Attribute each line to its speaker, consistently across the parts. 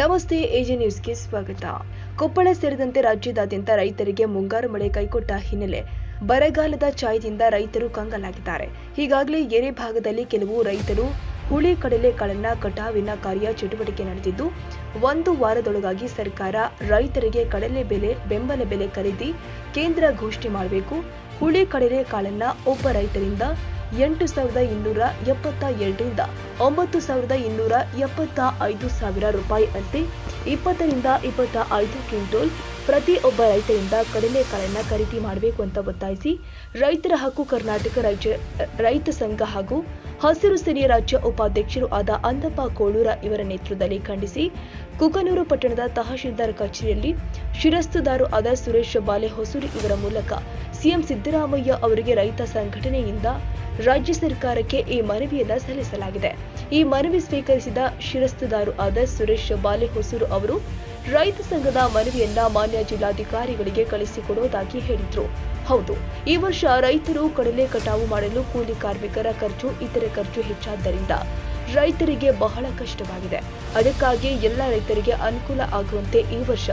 Speaker 1: ನಮಸ್ತೆ, ಎಜೆ ನ್ಯೂಸ್ಗೆ ಸ್ವಾಗತ. ಕೊಪ್ಪಳ ಸೇರಿದಂತೆ ರಾಜ್ಯದಾದ್ಯಂತ ರೈತರಿಗೆ ಮುಂಗಾರು ಮಳೆ ಕೈಕೊಟ್ಟ ಹಿನ್ನೆಲೆ ಬರಗಾಲದ ಛಾಯದಿಂದ ರೈತರು ಕಂಗಾಲಾಗಿದ್ದಾರೆ. ಈಗಾಗಲೇ ಎರೆ ಭಾಗದಲ್ಲಿ ಕೆಲವು ರೈತರು ಹುಳಿ ಕಡಲೆ ಕಾಳನ್ನ ಕಟಾವಿನ ಕಾರ್ಯ ಚಟುವಟಿಕೆ ನಡೆದಿದ್ದು, ಒಂದು ವಾರದೊಳಗಾಗಿ ಸರ್ಕಾರ ರೈತರಿಗೆ ಕಡಲೆ ಬೆಂಬಲ ಬೆಲೆ ಖರೀದಿ ಕೇಂದ್ರ ಘೋಷಣೆ ಮಾಡಬೇಕು. ಹುಳಿ ಕಡಲೆ ಕಾಳನ್ನ ಒಬ್ಬ ರೈತರಿಂದ 8,272ರಿಂದ 9,275 ರೂಪಾಯಿ ಅಂತೆ 20 ರಿಂದ 25 ಕ್ವಿಂಟಲ್ ಪ್ರತಿ ಒಬ್ಬ ರೈತರಿಂದ ಕಡಲೆ ಕಾಳನ್ನ ಖರೀದಿ ಮಾಡಬೇಕು ಅಂತ ಒತ್ತಾಯಿಸಿ ರೈತರ ಹಕ್ಕು ಕರ್ನಾಟಕ ರಾಜ್ಯ ರೈತ ಸಂಘ ಹಾಗೂ ಹಸಿರು ಸೇನೆಯ ರಾಜ್ಯ ಉಪಾಧ್ಯಕ್ಷರು ಆದ ಅಂದಪ್ಪ ಕೋಳೂರ ಇವರ ನೇತೃತ್ವದಲ್ಲಿ ಖಂಡಿಸಿ ಕುಕನೂರು ಪಟ್ಟಣದ ತಹಶೀಲ್ದಾರ್ ಕಚೇರಿಯಲ್ಲಿ ಶಿರಸ್ತುದಾರು ಆದ ಸುರೇಶ್ ಬಾಲೆಹೊಸೂರು ಇವರ ಮೂಲಕ ಸಿಎಂ ಸಿದ್ದರಾಮಯ್ಯ ಅವರಿಗೆ ರೈತ ಸಂಘಟನೆಯಿಂದ ರಾಜ್ಯ ಸರ್ಕಾರಕ್ಕೆ ಈ ಮನವಿಯನ್ನ ಸಲ್ಲಿಸಲಾಗಿದೆ. ಈ ಮನವಿ ಸ್ವೀಕರಿಸಿದ ಶಿರಸ್ತುದಾರು ಆದ ಸುರೇಶ್ ಬಾಲೆಹೊಸೂರು ಅವರು ರೈತ ಸಂಘದ ಮನವಿಯನ್ನ ಮಾನ್ಯ ಜಿಲ್ಲಾಧಿಕಾರಿಗಳಿಗೆ ಕಳಿಸಿಕೊಡುವುದಾಗಿ ಹೇಳಿದ್ರು. ಹೌದು, ಈ ವರ್ಷ ರೈತರು ಕಡಲೆ ಕಟಾವು ಮಾಡಲು ಕೂಲಿ ಕಾರ್ಮಿಕರ ಖರ್ಚು, ಇತರೆ ಖರ್ಚು ಹೆಚ್ಚಾದ್ದರಿಂದ ರೈತರಿಗೆ ಬಹಳ ಕಷ್ಟವಾಗಿದೆ. ಅದಕ್ಕಾಗಿ ಎಲ್ಲ ರೈತರಿಗೆ ಅನುಕೂಲ ಆಗುವಂತೆ ಈ ವರ್ಷ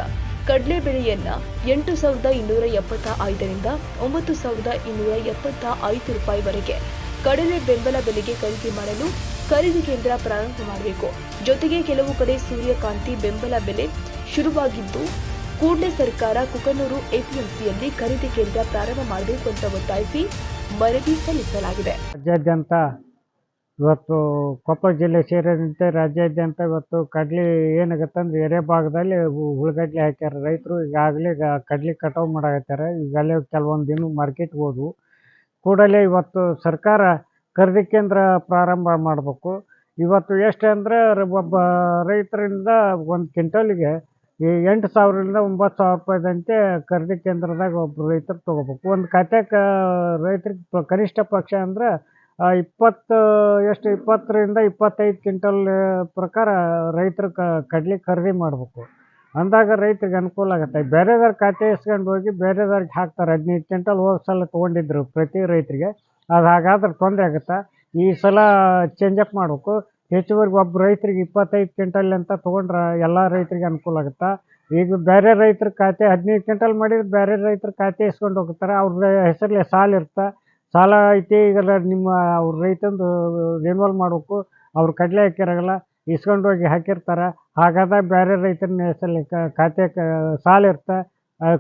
Speaker 1: ಕಡಲೆ ಬೆಲೆಯನ್ನ 8,275ರಿಂದ 9,275 ರೂಪಾಯಿವರೆಗೆ ಕಡಲೆ ಬೆಂಬಲ ಬೆಲೆಗೆ ಖರೀದಿ ಮಾಡಲು ಖರೀದಿ ಕೇಂದ್ರ ಪ್ರಾರಂಭ ಮಾಡಬೇಕು. ಜೊತೆಗೆ ಕೆಲವು ಕಡೆ ಸೂರ್ಯಕಾಂತಿ ಬೆಂಬಲ ಬೆಲೆ ಶುರುವಾಗಿದ್ದು, ಕೂಡಲೇ ಸರ್ಕಾರ ಕುಕನೂರು ಎಪಿಎಂಸಿಯಲ್ಲಿ ಖರೀದಿ ಕೇಂದ್ರ ಪ್ರಾರಂಭ ಮಾಡಬೇಕು ಅಂತ ಒತ್ತಾಯಿಸಿ ಮನವಿ ಸಲ್ಲಿಸಲಾಗಿದೆ.
Speaker 2: ರಾಜ್ಯಾದ್ಯಂತ ಇವತ್ತು ಕೊಪ್ಪಳ ಜಿಲ್ಲೆ ಸೇರಿದಂತೆ ರಾಜ್ಯಾದ್ಯಂತ ಇವತ್ತು ಕಡ್ಲಿ ಏನಾಗತ್ತೆ ಅಂದ್ರೆ ಎರೆ ಭಾಗದಲ್ಲಿ ಉಳ್ಳಾಗಡ್ಡಿ ಹಾಕ್ಯಾರ ರೈತರು. ಈಗಾಗಲೇ ಕಡ್ಲಿ ಕಟಾವು ಮಾಡಾಕತ್ಯಾರ. ಈಗಾಗಲೇ ಕೆಲವೊಂದು ದಿನ ಮಾರ್ಕೆಟ್ಗೆ ಹೋದ್ವು. ಕೂಡಲೇ ಇವತ್ತು ಸರ್ಕಾರ ಖರೀದಿ ಕೇಂದ್ರ ಪ್ರಾರಂಭ ಮಾಡಬೇಕು. ಇವತ್ತು ಎಷ್ಟು ಅಂದ್ರೆ ಒಬ್ಬ ರೈತರಿಂದ ಒಂದು ಕ್ವಿಂಟಲ್ಗೆ 8,000ರಿಂದ 9,000 ರೂಪಾಯಿದಂತೆ ಖರೀದಿ ಕೇಂದ್ರದಾಗ ಒಬ್ಬ ರೈತರು ತೊಗೋಬೇಕು. ಒಂದು ಖಾತೆಗೆ ರೈತರಿಗೆ ಕನಿಷ್ಠ ಪಕ್ಷ ಅಂದ್ರೆ 20ರಿಂದ 25 ಕ್ವಿಂಟಲ್ ಪ್ರಕಾರ ರೈತರು ಕಡ್ಲಿ ಖರೀದಿ ಮಾಡಬೇಕು. ಅಂದಾಗ ರೈತರಿಗೆ ಅನುಕೂಲ ಆಗುತ್ತೆ. ಬೇರೆದವ್ರ ಖಾತೆ ಇಸ್ಕೊಂಡು ಹೋಗಿ ಬೇರೆದವ್ರಿಗೆ ಹಾಕ್ತಾರೆ. 15 ಕ್ವಿಂಟಲ್ ಹೋದ ಸಲ ತೊಗೊಂಡಿದ್ರು ಪ್ರತಿ ರೈತರಿಗೆ. ಅದು ಹಾಗಾದ್ರೆ ತೊಂದರೆ ಆಗುತ್ತೆ. ಈ ಸಲ ಚೇಂಜಪ್ ಮಾಡಬೇಕು. ಹೆಚ್ಚುವರೆಗೆ ಒಬ್ಬ ರೈತರಿಗೆ 25 ಕ್ವಿಂಟಲ್ ಅಂತ ತೊಗೊಂಡ್ರೆ ಎಲ್ಲ ರೈತರಿಗೆ ಅನುಕೂಲ ಆಗುತ್ತೆ. ಈಗ ಬೇರೆ ರೈತರ ಖಾತೆ 15 ಕ್ವಿಂಟಲ್ ಮಾಡಿದ್ರೆ ಬೇರೆ ರೈತರ ಖಾತೆ ಇಸ್ಕೊಂಡು ಹೋಗ್ತಾರೆ. ಅವ್ರ ಹೆಸರಲ್ಲಿ ಸಾಲ ಇರುತ್ತೆ. ಸಾಲ ಐತಿ, ಈಗ ನಿಮ್ಮ ಅವ್ರ ರೈತಂದು ರಿನ್ಯೂವಲ್ ಮಾಡಬೇಕು. ಅವ್ರು ಕಡಲೆ ಹಾಕಿರಾಗಲ್ಲ, ಇಸ್ಕೊಂಡು ಹೋಗಿ ಹಾಕಿರ್ತಾರೆ. ಹಾಗಾದಾಗ ಬೇರೆ ರೈತನ ಹೆಸರಲ್ಲಿ ಖಾತೆ ಸಾಲ ಇರುತ್ತೆ,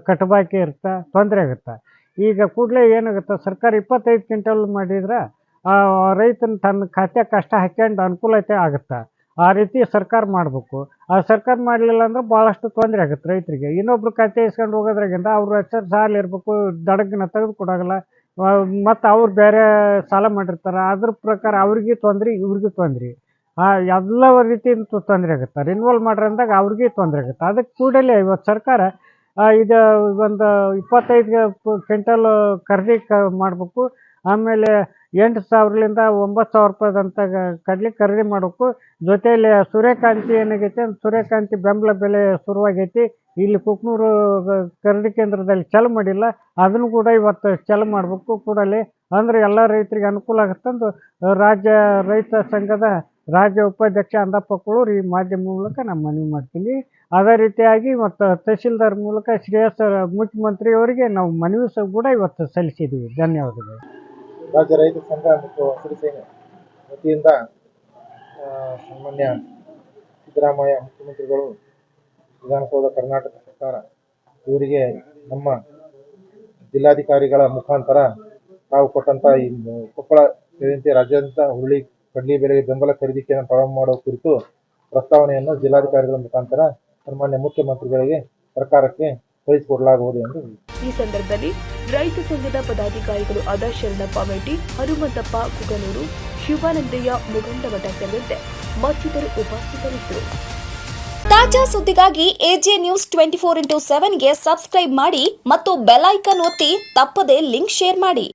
Speaker 2: ಕಟ್ಟಬಾಕಿ ಇರುತ್ತೆ, ತೊಂದರೆ ಆಗುತ್ತೆ. ಈಗ ಕೂಡಲೇ ಏನಾಗುತ್ತೆ, ಸರ್ಕಾರ 25 ಕ್ವಿಂಟಲ್ ಮಾಡಿದ್ರೆ ರೈತನ ತನ್ನ ಖಾತೆ ಕಷ್ಟ ಹಾಕ್ಯಂಡು ಅನುಕೂಲತೆ ಆಗುತ್ತೆ. ಆ ರೀತಿ ಸರ್ಕಾರ ಮಾಡಬೇಕು. ಆ ಸರ್ಕಾರ ಮಾಡಲಿಲ್ಲ ಅಂದ್ರೆ ಭಾಳಷ್ಟು ತೊಂದರೆ ಆಗುತ್ತೆ ರೈತರಿಗೆ. ಇನ್ನೊಬ್ರು ಖಾತೆ ಇಸ್ಕೊಂಡು ಹೋಗೋದ್ರಾಗಿಂದ ಅವ್ರ ಹೆಸರು ಸಾಲ ಇರಬೇಕು, ದಡಗನ್ನ ತೆಗೆದು ಕೊಡೋಲ್ಲ. ಮತ್ತು ಅವ್ರು ಬೇರೆ ಸಾಲ ಮಾಡಿರ್ತಾರೆ. ಅದ್ರ ಪ್ರಕಾರ ಅವ್ರಿಗೆ ತೊಂದರೆ, ಇವ್ರಿಗೂ ತೊಂದರೆ, ಎಲ್ಲ ರೀತಿಯಿಂದ ತೊಂದರೆ ಆಗುತ್ತೆ. ರಿನ್ಯೂವಲ್ ಮಾಡ್ರಂದಾಗ ಅವ್ರಿಗೆ ತೊಂದರೆ ಆಗುತ್ತೆ. ಅದಕ್ಕೆ ಕೂಡಲೇ ಇವತ್ತು ಸರ್ಕಾರ ಇದು ಒಂದು 25 ಕ್ವಿಂಟಲ್ ಖರೀದಿ ಮಾಡಬೇಕು. ಆಮೇಲೆ 8,000ರಿಂದ 9,000 ರೂಪಾಯಿದಂತ ಕಡ್ಲಿ ಖರೀದಿ ಮಾಡಬೇಕು. ಜೊತೆಯಲ್ಲಿ ಸೂರ್ಯಕಾಂತಿ ಏನಾಗೈತೆ, ಸೂರ್ಯಕಾಂತಿ ಬೆಂಬಲ ಬೆಲೆ ಶುರುವಾಗೈತಿ. ಇಲ್ಲಿ ಕುಕ್ನೂರು ಖರೀದಿ ಕೇಂದ್ರದಲ್ಲಿ ಚಾಲು ಮಾಡಿಲ್ಲ, ಅದನ್ನು ಕೂಡ ಇವತ್ತು ಚಾಲು ಮಾಡಬೇಕು ಕೂಡಲೇ. ಅಂದರೆ ಎಲ್ಲ ರೈತರಿಗೆ ಅನುಕೂಲ ಆಗುತ್ತಂದು ರಾಜ್ಯ ರೈತ ಸಂಘದ ರಾಜ್ಯ ಉಪಾಧ್ಯಕ್ಷ ಅಂದಪ್ಪ ಕೋಳೂರು ಈ ಮಾಧ್ಯಮ ಮೂಲಕ ನಾನು ಮನವಿ ಮಾಡ್ತೀನಿ. ಅದೇ ರೀತಿಯಾಗಿ ಮತ್ತು ತಹಶೀಲ್ದಾರ್ ಮೂಲಕ ಶ್ರೇಯಸ್ ಮುಖ್ಯಮಂತ್ರಿಯವರಿಗೆ ನಾವು ಮನವಿ ಕೂಡ ಇವತ್ತು ಸಲ್ಲಿಸಿದ್ದೀವಿ. ಧನ್ಯವಾದಗಳು.
Speaker 3: ರಾಜ್ಯ ರೈತ ಸಂಘ ಮತ್ತು ಹಸಿರು ಸೇನೆ ವತಿಯಿಂದ ಸಾಮಾನ್ಯ ಸಿದ್ದರಾಮಯ್ಯ ಮುಖ್ಯಮಂತ್ರಿಗಳು, ವಿಧಾನಸೌಧ ಕರ್ನಾಟಕ ಸರ್ಕಾರ ಇವರಿಗೆ ನಮ್ಮ ಜಿಲ್ಲಾಧಿಕಾರಿಗಳ ಮುಖಾಂತರ ತಾವು ಕೊಟ್ಟಂತ ಈ ಕೊಪ್ಪಳ ಸೇರಿದಂತೆ ರಾಜ್ಯಾದ್ಯಂತ ಹುರುಳಿ ಕಡ್ಲಿ ಬೆಲೆಗೆ ಬೆಂಬಲ ಖರೀದಿ ಕೇಂದ್ರ ಪ್ರಾರಂಭ ಮಾಡುವ ಕುರಿತು ಪ್ರಸ್ತಾವನೆಯನ್ನು ಜಿಲ್ಲಾಧಿಕಾರಿಗಳ ಮುಖಾಂತರ ಸನ್ಮಾನ್ಯ ಮುಖ್ಯಮಂತ್ರಿಗಳಿಗೆ ಸರ್ಕಾರಕ್ಕೆ ಕಳಿಸಿಕೊಡಲಾಗುವುದು ಎಂದು
Speaker 1: ಈ ಸಂದರ್ಭದಲ್ಲಿ ರೈತ ಸಂಘದ ಪದಾಧಿಕಾರಿಗಳು ಆದ ಶರಣಪ್ಪ ಮೇಟಿ, ಹನುಮಂತಪ್ಪ ಕುಗನೂರು, ಶಿವಾನಂದಯ್ಯ ಮುಗಂಡಮಠ ಸೇರಿದಂತೆ ಮತ್ತಿತರರು ಉಪಸ್ಥಿತರಿದ್ದರು.
Speaker 4: ತಾಜಾ ಸುದ್ದಿಗಾಗಿ ಎಜೆ ನ್ಯೂಸ್ 24x7ಗೆ ಸಬ್ಸ್ಕ್ರೈಬ್ ಮಾಡಿ ಮತ್ತು ಬೆಲ್ ಐಕಾನ್ ಒತ್ತಿ ತಪ್ಪದೇ ಲಿಂಕ್ ಶೇರ್ ಮಾಡಿ.